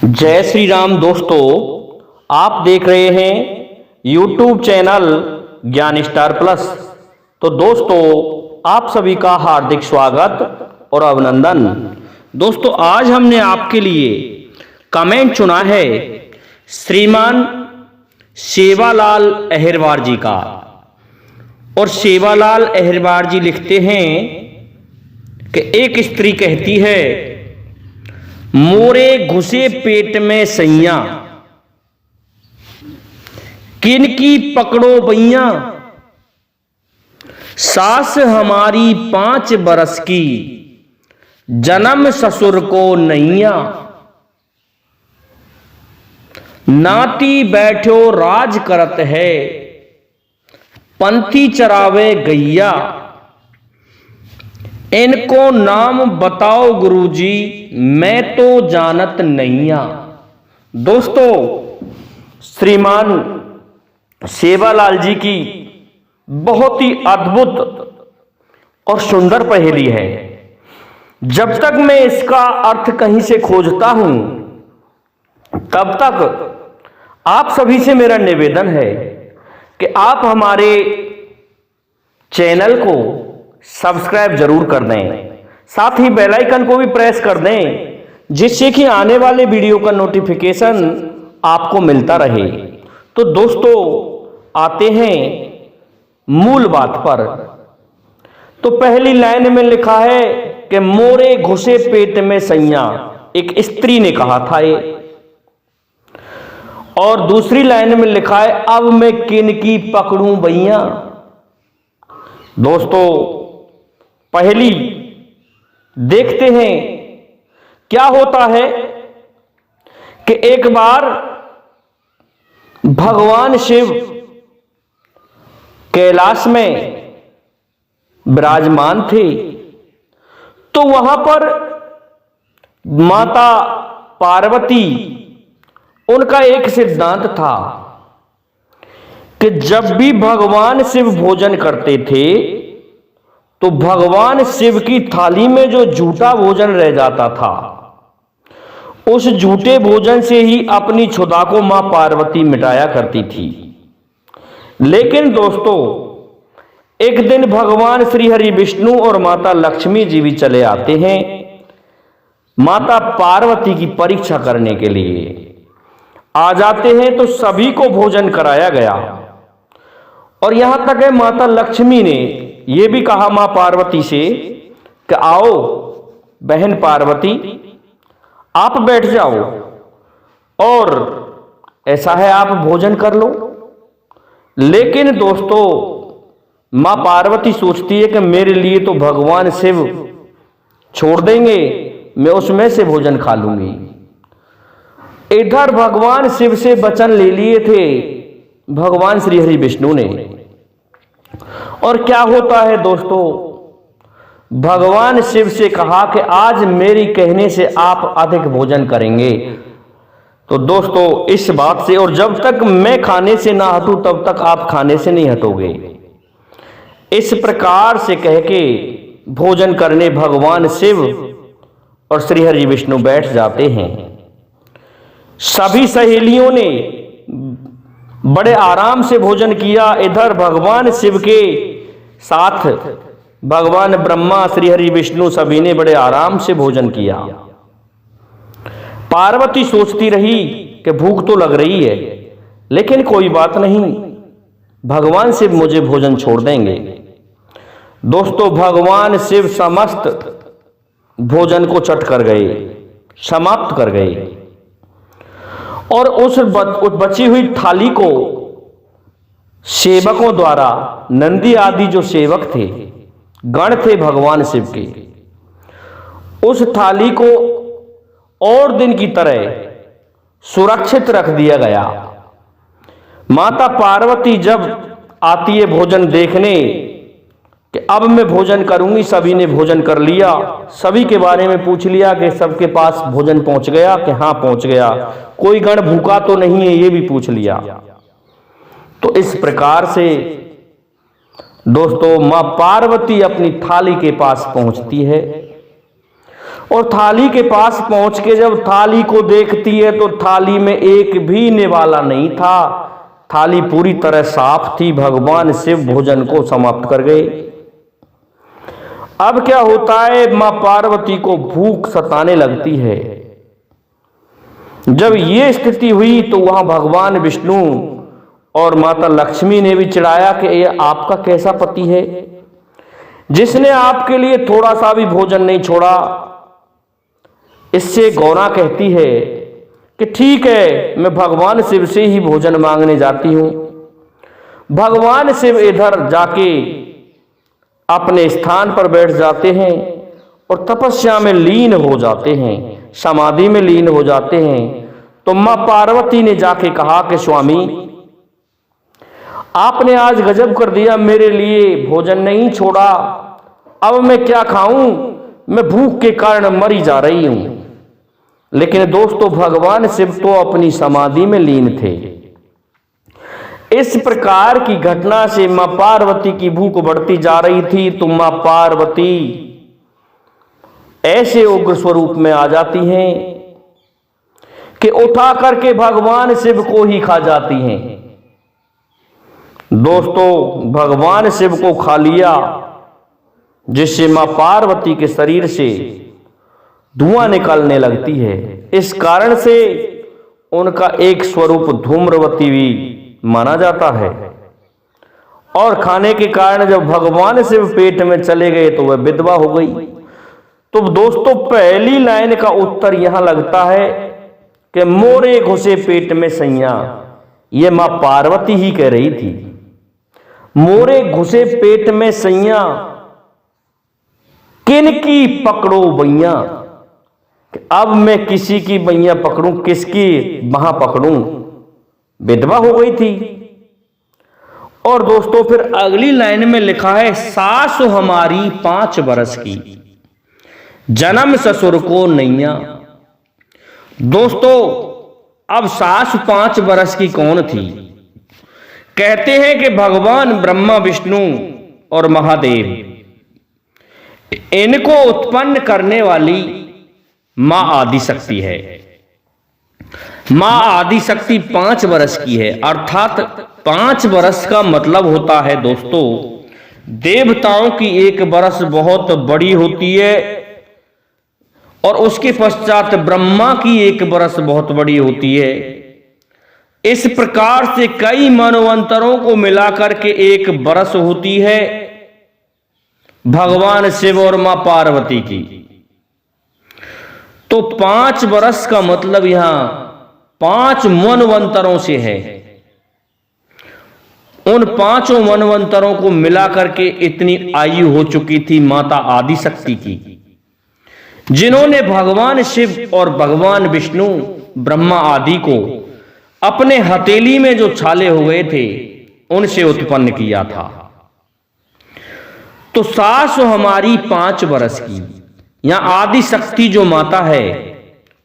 जय श्री राम दोस्तों, आप देख रहे हैं YouTube चैनल ज्ञान स्टार प्लस। तो दोस्तों, आप सभी का हार्दिक स्वागत और अभिनंदन। दोस्तों, आज हमने आपके लिए कमेंट चुना है श्रीमान सेवालाल अहिरवार जी का। और सेवालाल अहिरवार जी लिखते हैं कि एक स्त्री कहती है, मोरे घुसे पेट में सैया, किनकी पकड़ो बैया, सास हमारी 5 बरस की, जन्म ससुर को नैया, नाती बैठो राज करत है, पंथी चरावे गैया, इनको नाम बताओ गुरुजी, मैं तो जानत नैया। दोस्तों, श्रीमान सेवालाल जी की बहुत ही अद्भुत और सुंदर पहेली है। जब तक मैं इसका अर्थ कहीं से खोजता हूं, तब तक आप सभी से मेरा निवेदन है कि आप हमारे चैनल को सब्सक्राइब जरूर कर दें, साथ ही बेल आइकन को भी प्रेस कर दें, जिससे कि आने वाले वीडियो का नोटिफिकेशन आपको मिलता रहे। तो दोस्तों, आते हैं मूल बात पर। तो पहली लाइन में लिखा है कि मोरे घुसे पेट में सैया, एक स्त्री ने कहा था ये। और दूसरी लाइन में लिखा है, अब मैं किनकी पकड़ूं बैया। दोस्तों, पहली देखते हैं क्या होता है कि एक बार भगवान शिव कैलाश में विराजमान थे। तो वहां पर माता पार्वती, उनका एक सिद्धांत था कि जब भी भगवान शिव भोजन करते थे तो भगवान शिव की थाली में जो झूठा भोजन रह जाता था, उस झूठे भोजन से ही अपनी क्षुधा को मां पार्वती मिटाया करती थी। लेकिन दोस्तों, एक दिन भगवान श्री हरि विष्णु और माता लक्ष्मी जी भी चले आते हैं माता पार्वती की परीक्षा करने के लिए। आ जाते हैं तो सभी को भोजन कराया गया। और यहां तक है माता लक्ष्मी ने यह भी कहा मां पार्वती से कि आओ बहन पार्वती, आप बैठ जाओ और ऐसा है आप भोजन कर लो। लेकिन दोस्तों, मां पार्वती सोचती है कि मेरे लिए तो भगवान शिव छोड़ देंगे, मैं उसमें से भोजन खा लूंगी। इधर भगवान शिव से वचन ले लिए थे भगवान श्री हरि विष्णु ने। और क्या होता है दोस्तों, भगवान शिव से कहा कि आज मेरी कहने से आप अधिक भोजन करेंगे। तो दोस्तों, इस बात से, और जब तक मैं खाने से ना हटूं तब तक आप खाने से नहीं हटोगे, इस प्रकार से कह के भोजन करने भगवान शिव और श्री हरि विष्णु बैठ जाते हैं। सभी सहेलियों ने बड़े आराम से भोजन किया। इधर भगवान शिव के साथ भगवान ब्रह्मा, श्री हरि विष्णु सभी ने बड़े आराम से भोजन किया। पार्वती सोचती रही कि भूख तो लग रही है, लेकिन कोई बात नहीं, भगवान शिव मुझे भोजन छोड़ देंगे। दोस्तों, भगवान शिव समस्त भोजन को चट कर गए, समाप्त कर गए। और उस बची हुई थाली को सेवकों द्वारा, नंदी आदि जो सेवक थे, गण थे भगवान शिव के, उस थाली को और दिन की तरह सुरक्षित रख दिया गया। माता पार्वती जब आती है भोजन देखने कि अब मैं भोजन करूंगी, सभी ने भोजन कर लिया, सभी के बारे में पूछ लिया कि सबके पास भोजन पहुंच गया, कि हाँ पहुंच गया, कोई गण भूखा तो नहीं है, ये भी पूछ लिया। तो इस प्रकार से दोस्तों, मां पार्वती अपनी थाली के पास पहुंचती है और थाली के पास पहुंच के जब थाली को देखती है तो थाली में एक भी निवाला नहीं था। थाली पूरी तरह साफ थी। भगवान शिव भोजन को समाप्त कर गए। अब क्या होता है, मां पार्वती को भूख सताने लगती है। जब ये स्थिति हुई तो वहां भगवान विष्णु और माता लक्ष्मी ने भी चिढ़ाया कि ये आपका कैसा पति है जिसने आपके लिए थोड़ा सा भी भोजन नहीं छोड़ा। इससे गौरा कहती है कि ठीक है, मैं भगवान शिव से ही भोजन मांगने जाती हूं। भगवान शिव इधर जाके अपने स्थान पर बैठ जाते हैं और तपस्या में लीन हो जाते हैं, समाधि में लीन हो जाते हैं। तो मां पार्वती ने जाके कहा कि स्वामी, आपने आज गजब कर दिया, मेरे लिए भोजन नहीं छोड़ा, अब मैं क्या खाऊं, मैं भूख के कारण मरी जा रही हूं। लेकिन दोस्तों, भगवान शिव तो अपनी समाधि में लीन थे। इस प्रकार की घटना से मां पार्वती की भूख बढ़ती जा रही थी। तो मां पार्वती ऐसे उग्र स्वरूप में आ जाती हैं कि उठा करके भगवान शिव को ही खा जाती हैं। दोस्तों, भगवान शिव को खा लिया, जिससे मां पार्वती के शरीर से धुआं निकलने लगती है। इस कारण से उनका एक स्वरूप धूम्रवती भी माना जाता है। और खाने के कारण जब भगवान शिव पेट में चले गए तो वह विधवा हो गई। तो दोस्तों, पहली लाइन का उत्तर यहां लगता है कि मोरे घुसे पेट में सैया। यह मां पार्वती ही कह रही थी, मोरे घुसे पेट में सैया, किनकी पकड़ो बैया। अब मैं किसी की बैया पकड़ूं, किसकी वहां पकड़ूं। विधवा हो गई थी। और दोस्तों, फिर अगली लाइन में लिखा है, सासु हमारी 5 बरस की, जन्म ससुर को नैया। दोस्तों, अब सासु 5 बरस की कौन थी? कहते हैं कि भगवान ब्रह्मा, विष्णु और महादेव, इनको उत्पन्न करने वाली मां आदिशक्ति है। मां आदिशक्ति 5 बरस की है। अर्थात 5 बरस का मतलब होता है दोस्तों, देवताओं की 1 बरस बहुत बड़ी होती है और उसके पश्चात ब्रह्मा की 1 बरस बहुत बड़ी होती है। इस प्रकार से कई मनवंतरों को मिलाकर के 1 बरस होती है भगवान शिव और मां पार्वती की। तो 5 बरस का मतलब यहां 5 मनवंतरों से है। उन 5 मनवंतरों को मिलाकर के इतनी आयु हो चुकी थी माता आदिशक्ति की, जिन्होंने भगवान शिव और भगवान विष्णु, ब्रह्मा आदि को अपने हथेली में जो छाले हो गए थे उनसे उत्पन्न किया था। तो सासु हमारी 5 बरस की, यहां आदिशक्ति जो माता है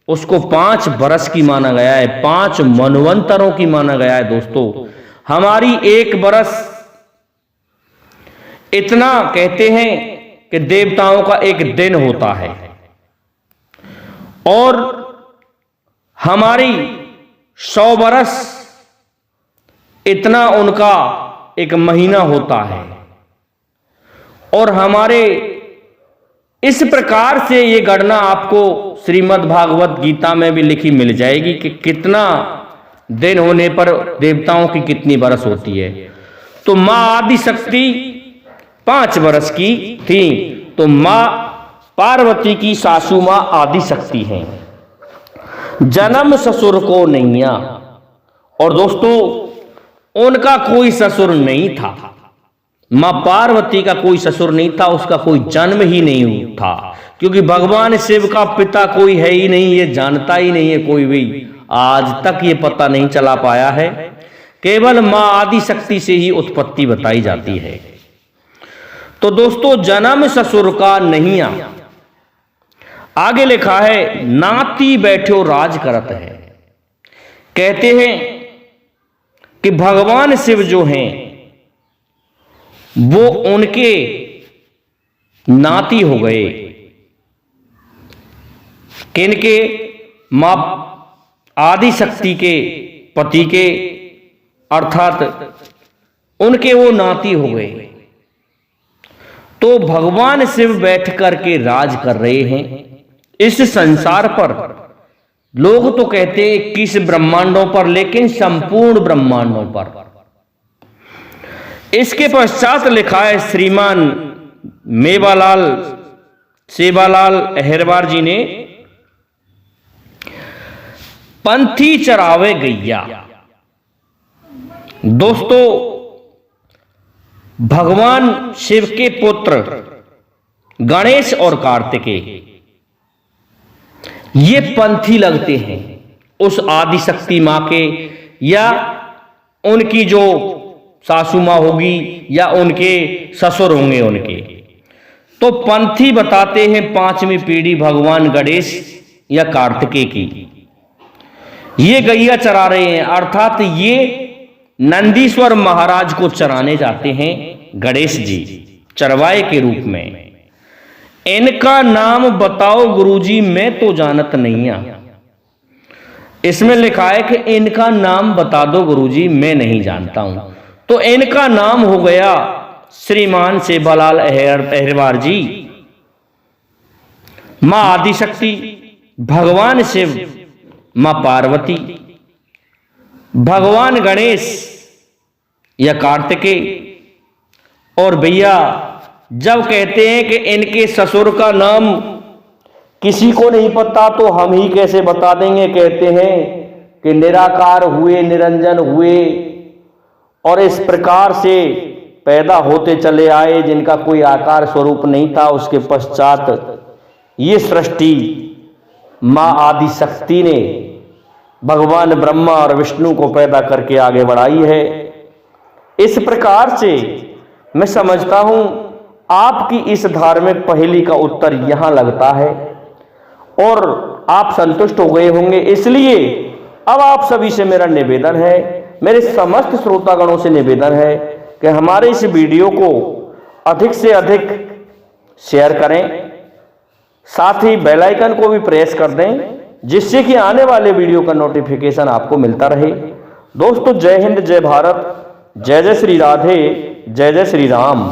उसको 5 बरस की माना गया है, 5 मनवंतरों की माना गया है। दोस्तों, हमारी 1 बरस, इतना कहते हैं कि देवताओं का 1 दिन होता है और हमारी 100 बरस, इतना उनका 1 महीना होता है। और हमारे इस प्रकार से ये गणना आपको श्रीमद् भागवत गीता में भी लिखी मिल जाएगी कि कितना दिन होने पर देवताओं की कितनी बरस होती है। तो मां आदिशक्ति 5 बरस की थी। तो मां पार्वती की सासू मां आदिशक्ति हैं। जन्म ससुर को नैया। और दोस्तों, उनका कोई ससुर नहीं था। मां पार्वती का कोई ससुर नहीं था, उसका कोई जन्म ही नहीं था, क्योंकि भगवान शिव का पिता कोई है ही नहीं, ये जानता ही नहीं है कोई भी। आज तक ये पता नहीं चला पाया है। केवल मां आदिशक्ति से ही उत्पत्ति बताई जाती है। तो दोस्तों, जन्म ससुर का नैया। आगे लिखा है, नाती बैठो राज करत है। कहते हैं कि भगवान शिव जो हैं वो उनके नाती हो गए। किनके? मां आदि शक्ति के पति के, अर्थात उनके वो नाती हो गए। तो भगवान शिव बैठ करके राज कर रहे हैं इस संसार पर। लोग तो कहते हैं 21 ब्रह्मांडों पर, लेकिन संपूर्ण ब्रह्मांडों पर। इसके पश्चात लिखा है श्रीमान मेवालाल सेवालाल अहिरवार जी ने, पंथी चरावे गैया। दोस्तों, भगवान शिव के पुत्र गणेश और कार्तिकेय ये पंथी लगते हैं उस आदि शक्ति मां के, या उनकी जो सासू मां होगी, या उनके ससुर होंगे उनके। तो पंथी बताते हैं 5वीं पीढ़ी भगवान गणेश या कार्तिकेय की। ये गैया चरा रहे हैं, अर्थात ये नंदीश्वर महाराज को चराने जाते हैं गणेश जी, चरवाए के रूप में। इनका नाम बताओ गुरुजी, मैं तो जानत नहीं आ। इसमें लिखा है कि इनका नाम बता दो गुरुजी, मैं नहीं जानता हूं। तो इनका नाम हो गया श्रीमान सेवालाल अहिरवार जी, मां आदिशक्ति, भगवान शिव, मां पार्वती, भगवान गणेश या कार्तिकेय। और भैया जब कहते हैं कि इनके ससुर का नाम किसी को नहीं पता, तो हम ही कैसे बता देंगे। कहते हैं कि निराकार हुए, निरंजन हुए, और इस प्रकार से पैदा होते चले आए जिनका कोई आकार स्वरूप नहीं था। उसके पश्चात ये सृष्टि मां आदि शक्ति ने भगवान ब्रह्मा और विष्णु को पैदा करके आगे बढ़ाई है। इस प्रकार से मैं समझता हूं आपकी इस धार्मिक पहेली का उत्तर यहां लगता है और आप संतुष्ट हो गए होंगे। इसलिए अब आप सभी से मेरा निवेदन है, मेरे समस्त श्रोतागणों से निवेदन है कि हमारे इस वीडियो को अधिक से अधिक शेयर करें, साथ ही बेल आइकन को भी प्रेस कर दें, जिससे कि आने वाले वीडियो का नोटिफिकेशन आपको मिलता रहे। दोस्तों, जय हिंद, जय भारत, जय जय श्री राधे, जय जय श्री राम।